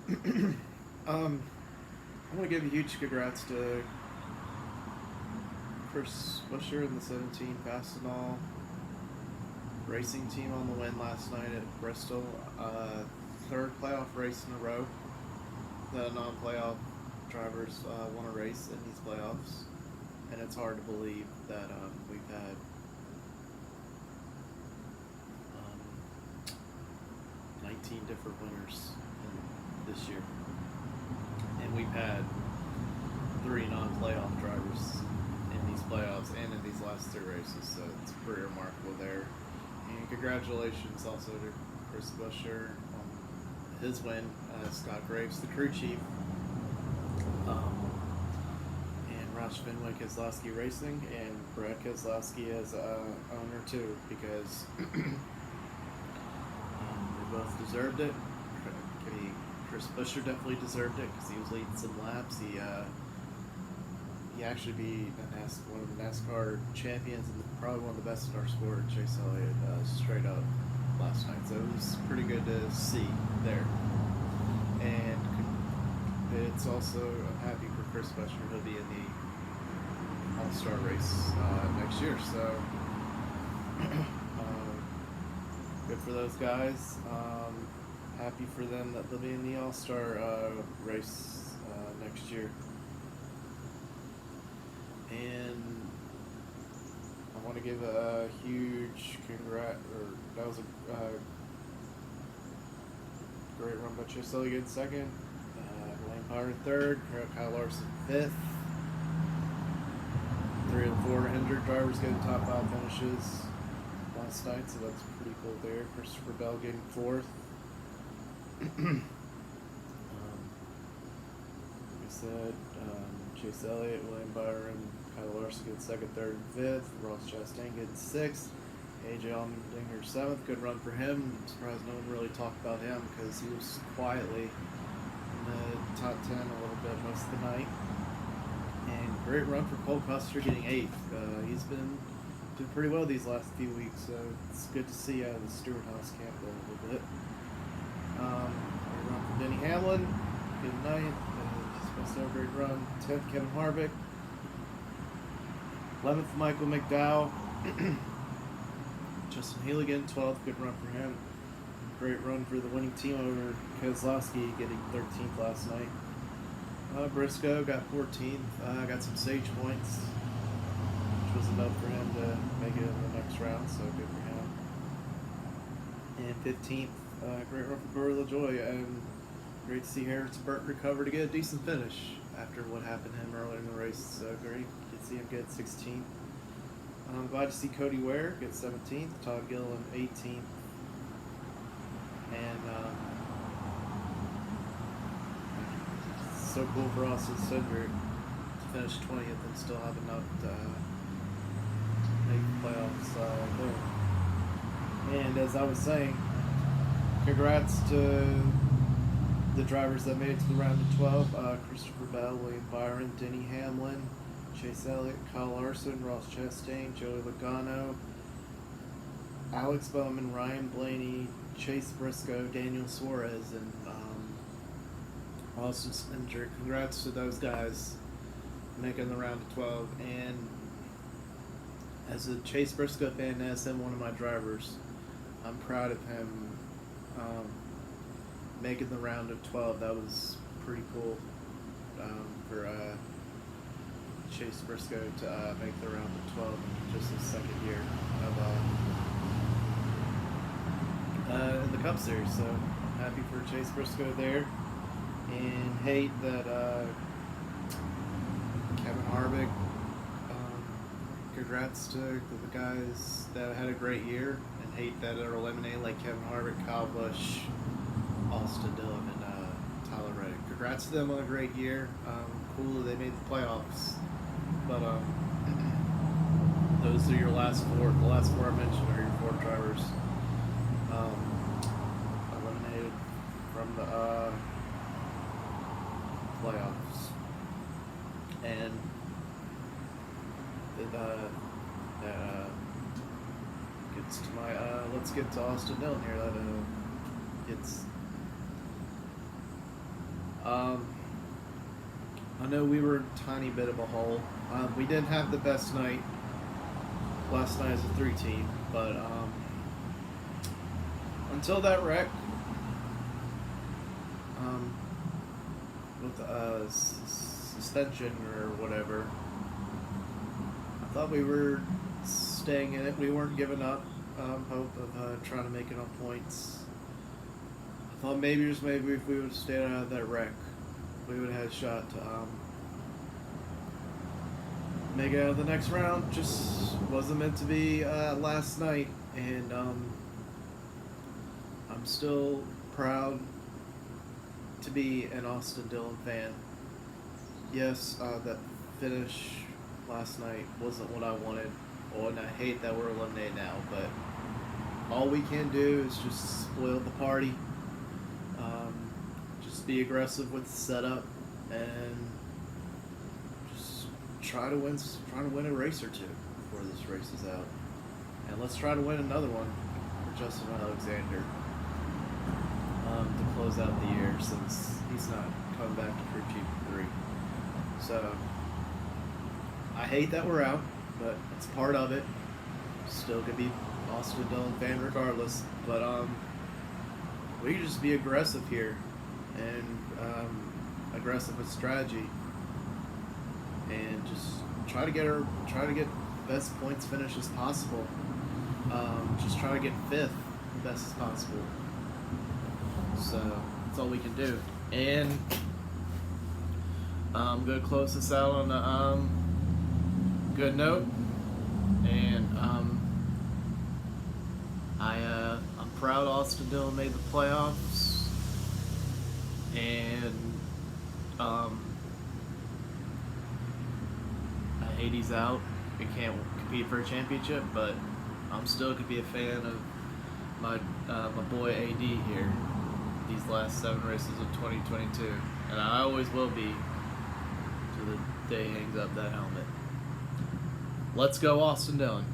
I want to give a huge congrats to Chris Busher and the 17 Fastenal racing team on the win last night at Bristol. Third playoff race in a row. The non-playoff drivers won a race in these playoffs, and it's hard to believe that we've had 19 different winners this year, and we've had 3 non-playoff drivers in these playoffs and in these last 2 races, so it's pretty remarkable there. And congratulations also to Chris Busher on his win. Scott Graves, the crew chief, and Roush Fenwick Keselowski Racing, and Brett Keselowski as owner too, because they both deserved it. Chris Busher definitely deserved it because he was leading some laps. He actually beat one of the NASCAR champions and probably one of the best in our sport, Chase Elliott, straight up last night. So it was pretty good to see there. And it's also, I'm happy for Chris Busher. He'll be in the All-Star race next year. So good for those guys. Happy for them that they'll be in the All-Star race next year. And I want to give a huge that was a great run by Chase Elliott second, Lane Power third, Kyle Larson fifth. 3 of the 4 injured drivers getting top 5 finishes last night, so that's pretty cool there. Christopher Bell getting 4th. Like I said, Chase Elliott, William Byron, Kyle Larson get 2nd, 3rd, and 5th. Ross Chastain getting 6th. AJ Allmendinger 7th. Good run for him. I'm surprised no one really talked about him because he was quietly in the top 10 a little bit most of the night. And great run for Cole Custer getting 8th. He's been doing pretty well these last few weeks, so it's good to see out of the Stewart House camp a little bit. Great run for Denny Hamlin getting 9th. He's supposed to have a great run. 10th, Kevin Harvick. 11th, Michael McDowell. Justin Haley getting 12th. Good run for him. Great run for the winning team over Keselowski getting 13th last night. Briscoe got 14th. Got some sage points, which was enough for him to make it in the next round, so good for him. And 15th, great run for Corey LaJoie, and great to see Harrison Burke recover to get a decent finish after what happened to him earlier in the race. So great to see him get 16th. I'm glad to see Cody Ware get 17th, Todd Gilliland 18th, and so cool for Austin Cindric to finish 20th and still have enough to make the playoffs there. And as I was saying, congrats to the drivers that made it to the round of 12. Christopher Bell, William Byron, Denny Hamlin, Chase Elliott, Kyle Larson, Ross Chastain, Joey Logano, Alex Bowman, Ryan Blaney, Chase Briscoe, Daniel Suarez, and Austin Cindric. Congrats to those guys making the round of 12. And as a Chase Briscoe fan, as him one of my drivers, I'm proud of him making the round of 12. That was pretty cool for Chase Briscoe to make the round of 12 in just his second year of in the Cup Series. So I'm happy for Chase Briscoe there, and hate that Kevin Harvick. Congrats to the guys that had a great year, and hate that are eliminated like Kevin Harvick, Kyle Busch, Austin Dillon, and Tyler Reddick. Congrats to them on a great year. Cool that they made the playoffs. But those are your last 4. The last 4 I mentioned are your 4 drivers eliminated from the playoffs. And that gets to my let's get to Austin Dillon here. That gets I know we were a tiny bit of a hole. We didn't have the best night last night as a 3 team, but until that wreck with the suspension or whatever, I thought we were staying in it. We weren't giving up hope of trying to make it on points. I thought maybe if we would have stayed out of that wreck, we would have had a shot to make it out of the next round. Just wasn't meant to be last night, and I'm still proud to be an Austin Dillon fan. Yes, that finish last night wasn't what I wanted, and I hate that we're eliminated now, but all we can do is just spoil the party. Just be aggressive with the setup and just try to win a race or two before this race is out. And let's try to win another one for Justin Alexander to close out the year, since he's not coming back to Crew Chief 3. So I hate that we're out, but it's part of it. Still gonna be Austin Dillon fan regardless, but we can just be aggressive here and aggressive with strategy, and just try to get best points finish as possible. Just try to get 5th the best as possible. So that's all we can do. And I'm gonna close this out on a good note. And I'm proud Austin Dillon made the playoffs, and I hate he's out. We can't compete for a championship, but I'm still gonna be a fan of my boy AD here these last 7 races of 2022, and I always will be till the day he hangs up that helmet. Let's go, Austin Dillon.